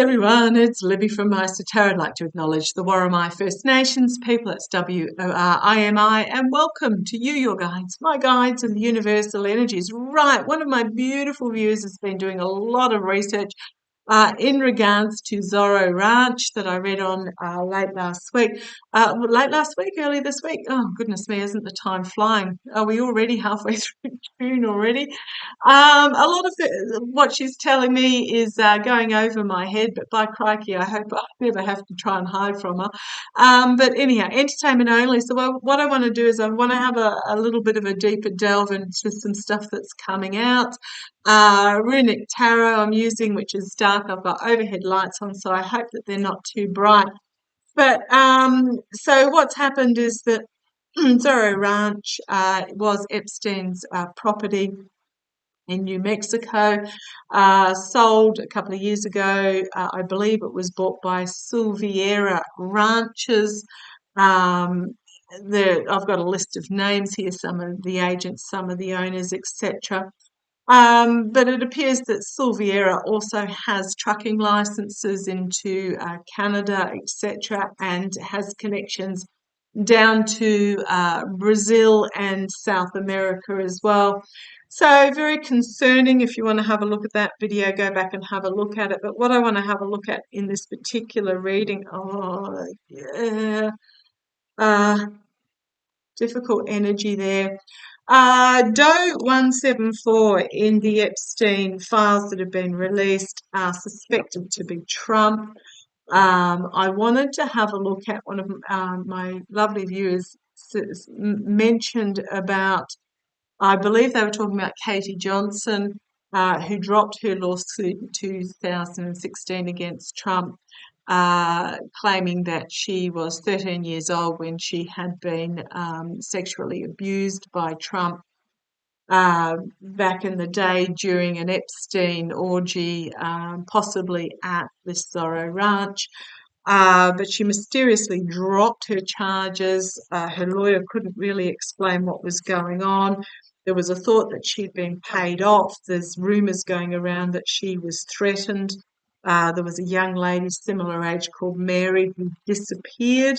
everyone, it's Libby from Maighstir Tarot. I'd like to acknowledge the Worimi First Nations people, it's WORIMI, and welcome to you, your guides, my guides and the universal energies. Right, one of my beautiful viewers has been doing a lot of research in regards to Zorro Ranch that I read on late last week, early this week. Oh, goodness me, isn't the time flying? Are we already halfway through June already? A lot of what she's telling me is going over my head, but by crikey, I hope I never have to try and hide from her. But anyhow, entertainment only. So what I want to do is I want to have a little bit of a deeper delve into some stuff that's coming out. Runic tarot I'm using, which is dark. I've got overhead lights on, so I hope that they're not too bright. But so what's happened is that Zorro Ranch was Epstein's property in New Mexico, sold a couple of years ago. I believe it was bought by Silviera Ranches. I've got a list of names here, some of the agents, some of the owners, etc. But it appears that Silviera also has trucking licenses into Canada, etc., and has connections down to Brazil and South America as well. So very concerning. If you want to have a look at that video, go back and have a look at it. But what I want to have a look at in this particular reading, oh yeah, difficult energy there. Doe 174 in the Epstein files that have been released are suspected to be Trump. I wanted to have a look at one of my lovely viewers mentioned about, I believe they were talking about Katie Johnson, who dropped her lawsuit in 2016 against Trump, claiming that she was 13 years old when she had been sexually abused by Trump back in the day during an Epstein orgy, possibly at this Zorro Ranch. But she mysteriously dropped her charges. Her lawyer couldn't really explain what was going on. There was a thought that she'd been paid off. There's rumours going around that she was threatened. There was a young lady similar age called Mary who disappeared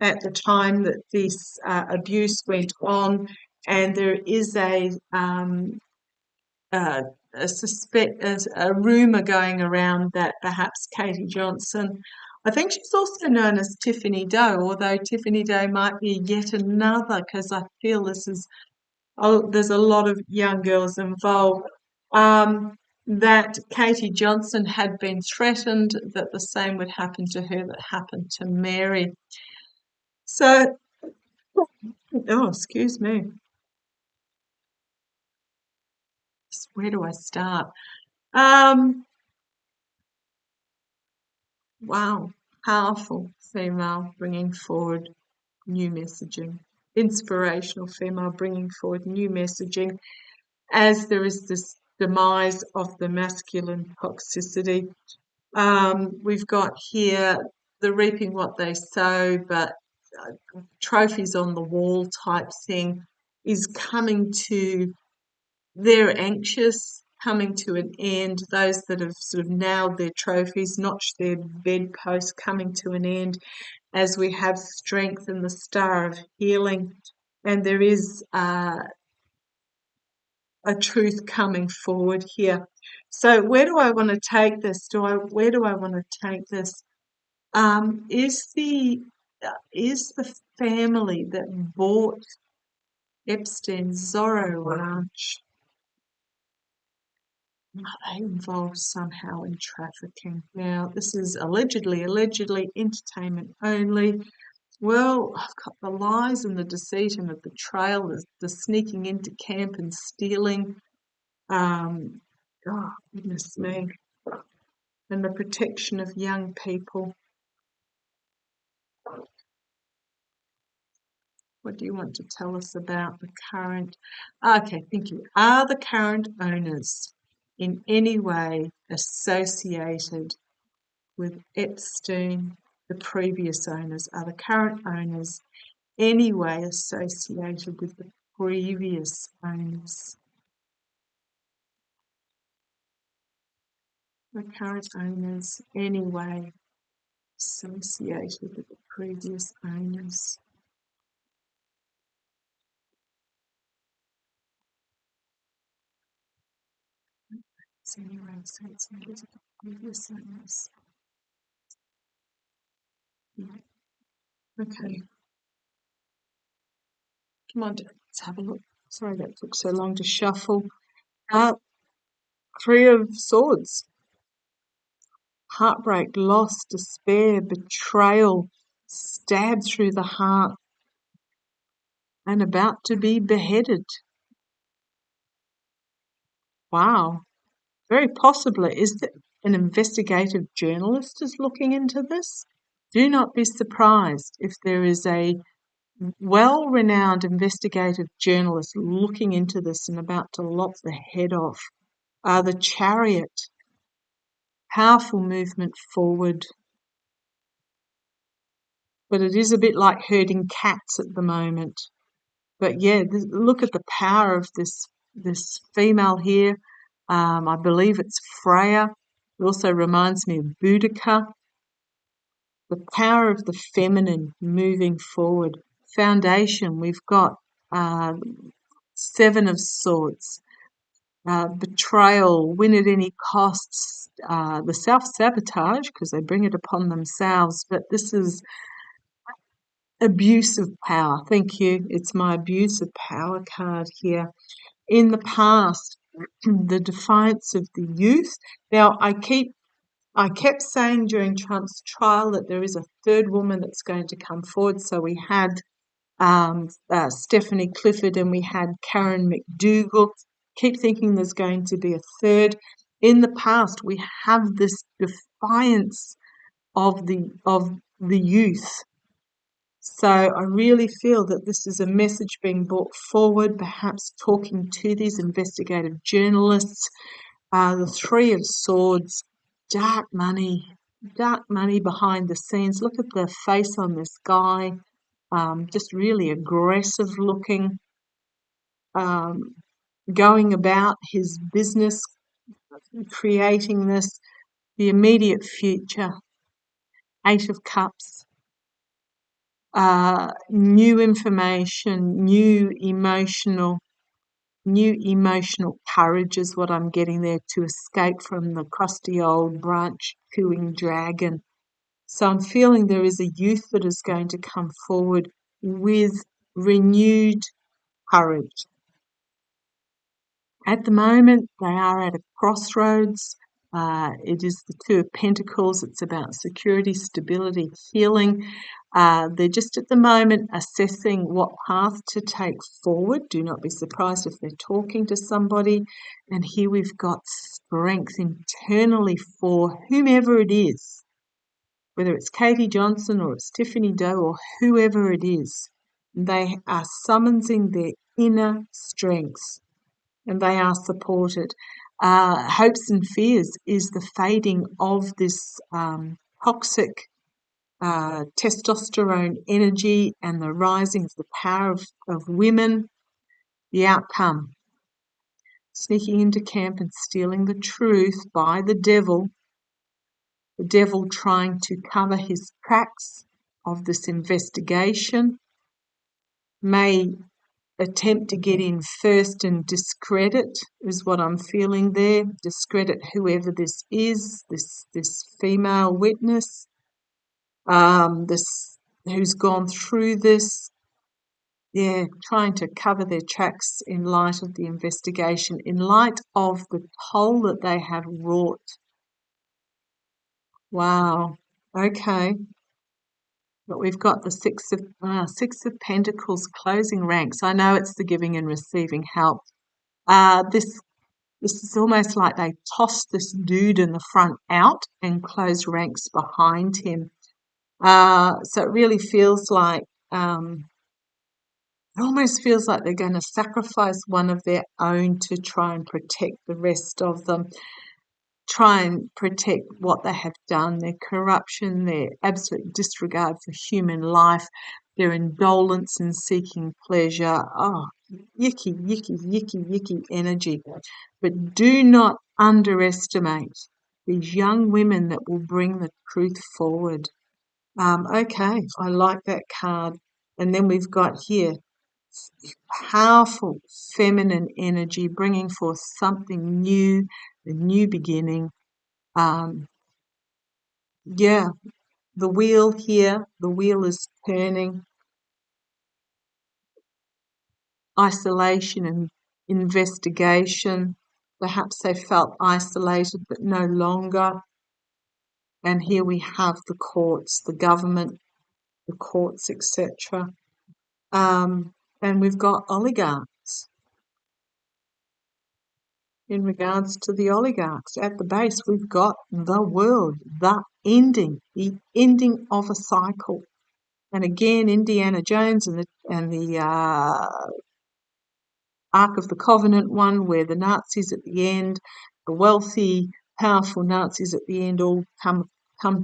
at the time that this abuse went on, and there is a rumor going around that perhaps Katie Johnson, I think she's also known as Tiffany Doe, although Tiffany Doe might be yet another, because I feel there's a lot of young girls involved. That Katie Johnson had been threatened that the same would happen to her that happened to Mary. So, oh, excuse me. Where do I start? Wow, powerful female bringing forward new messaging, inspirational female bringing forward new messaging as there is this demise of the masculine toxicity. We've got here the reaping what they sow, but trophies on the wall type thing is coming to, they're anxious, coming to an end. Those that have sort of nailed their trophies, notched their bedposts, coming to an end as we have strength in the star of healing. And there is a truth coming forward here. So where do I want to take this? Where do I want to take this? Is the family that bought Epstein's Zorro Ranch, are they involved somehow in trafficking? Now, this is allegedly entertainment only. Well, I've got the lies and the deceit and the betrayal, the sneaking into camp and stealing. Oh, goodness me. And the protection of young people. What do you want to tell us about the current? Okay, thank you. Are the current owners in any way associated with Epstein, the previous owners? Are the current owners any way associated with the previous owners? The current owners anyway associated with the previous owners. So anyway, associated with the previous owners. Yeah. Okay. Come on, let's have a look. Sorry that took so long to shuffle. Three of Swords. Heartbreak, loss, despair, betrayal, stabbed through the heart, and about to be beheaded. Wow. Very possibly. Is that an investigative journalist is looking into this? Do not be surprised if there is a well-renowned investigative journalist looking into this and about to lop the head off. The Chariot, powerful movement forward, but it is a bit like herding cats at the moment. But yeah, look at the power of this female here. I believe it's Freya. It also reminds me of Boudica. The power of the feminine moving forward. Foundation, we've got Seven of Swords. Betrayal, win at any costs, the self-sabotage, because they bring it upon themselves, but this is abuse of power. Thank you. It's my abuse of power card here. In the past, the defiance of the youth. Now, I kept saying during Trump's trial that there is a third woman that's going to come forward. So we had Stephanie Clifford and we had Karen McDougall. Keep thinking there's going to be a third. In the past, we have this defiance of the youth. So I really feel that this is a message being brought forward, perhaps talking to these investigative journalists. The Three of Swords, dark money behind the scenes. Look at the face on this guy, just really aggressive looking, going about his business, creating this, the immediate future. Eight of Cups. New information, new emotional courage is what I'm getting there, to escape from the crusty old branch chewing dragon. So I'm feeling there is a youth that is going to come forward with renewed courage. At the moment, they are at a crossroads. It is the Two of Pentacles. It's about security, stability, healing. They're just at the moment assessing what path to take forward. Do not be surprised if they're talking to somebody. And here we've got strength internally for whomever it is, whether it's Katie Johnson or it's Tiffany Doe or whoever it is. They are summoning their inner strengths and they are supported. Hopes and fears is the fading of this toxic testosterone energy and the rising of the power of women. The outcome, sneaking into camp and stealing the truth by the devil trying to cover his tracks of this investigation, may attempt to get in first and discredit is what I'm feeling there. Discredit whoever this is, this female witness, this who's gone through this. Yeah, trying to cover their tracks in light of the investigation, in light of the toll that they have wrought. Wow. Okay. But we've got the Six of Pentacles, closing ranks. I know it's the giving and receiving help. This is almost like they tossed this dude in the front out and closed ranks behind him. So it really feels like, it almost feels like they're going to sacrifice one of their own to try and protect the rest of them, try and protect what they have done, their corruption, their absolute disregard for human life, their indolence in seeking pleasure. Oh, yicky energy. But do not underestimate These young women that will bring the truth forward. Okay, I like that card. And then we've got here powerful feminine energy bringing forth something new, a new beginning. Yeah, the wheel here, the wheel is turning. Isolation and investigation. Perhaps they felt isolated but no longer. And here we have the courts, the government, the courts, etc. And we've got oligarchs. In regards to the oligarchs, at the base, we've got the world, the ending of a cycle. And again, Indiana Jones and the Ark of the Covenant one, where the Nazis at the end, the wealthy, powerful Nazis at the end, all come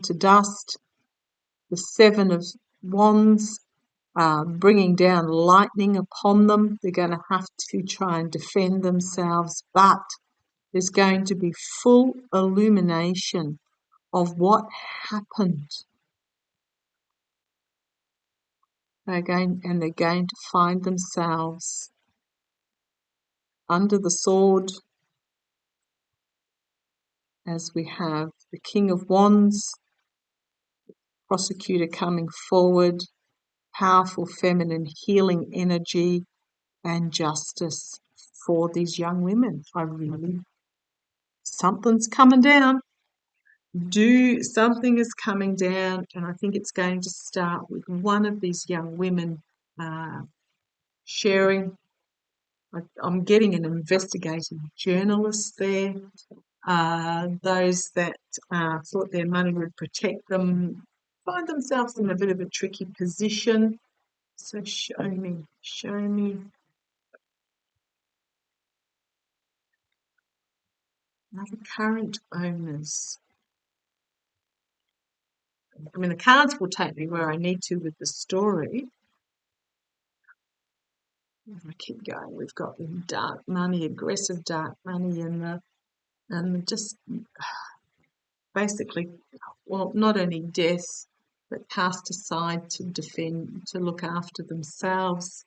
to dust. The Seven of Wands, bringing down lightning upon them. They're going to have to try and defend themselves, but there's going to be full illumination of what happened. They're going to find themselves under the sword, as we have the King of Wands, prosecutor coming forward, powerful feminine healing energy and justice for these young women. Something's coming down. Something is coming down, and I think it's going to start with one of these young women sharing. I'm getting an investigative journalist there. Those that thought their money would protect them find themselves in a bit of a tricky position. So show me. Now the current owners. I mean, the cards will take me where I need to with the story. If I keep going, we've got the dark money, aggressive dark money, and just basically, well, not only death, but cast aside to defend, to look after themselves.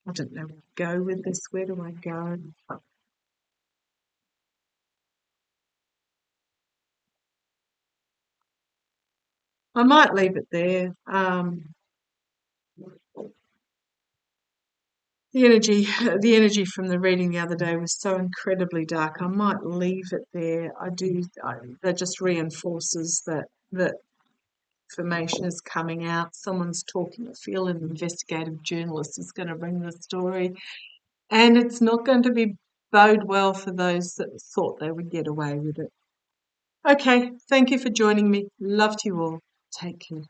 I don't know where to go with this. Where do I go? I might leave it there. The energy from the reading the other day was so incredibly dark. I might leave it there. That just reinforces that information is coming out. Someone's talking. I feel an investigative journalist is going to bring the story, and it's not going to be bode well for those that thought they would get away with it. Okay, thank you for joining me. Love to you all. Take care.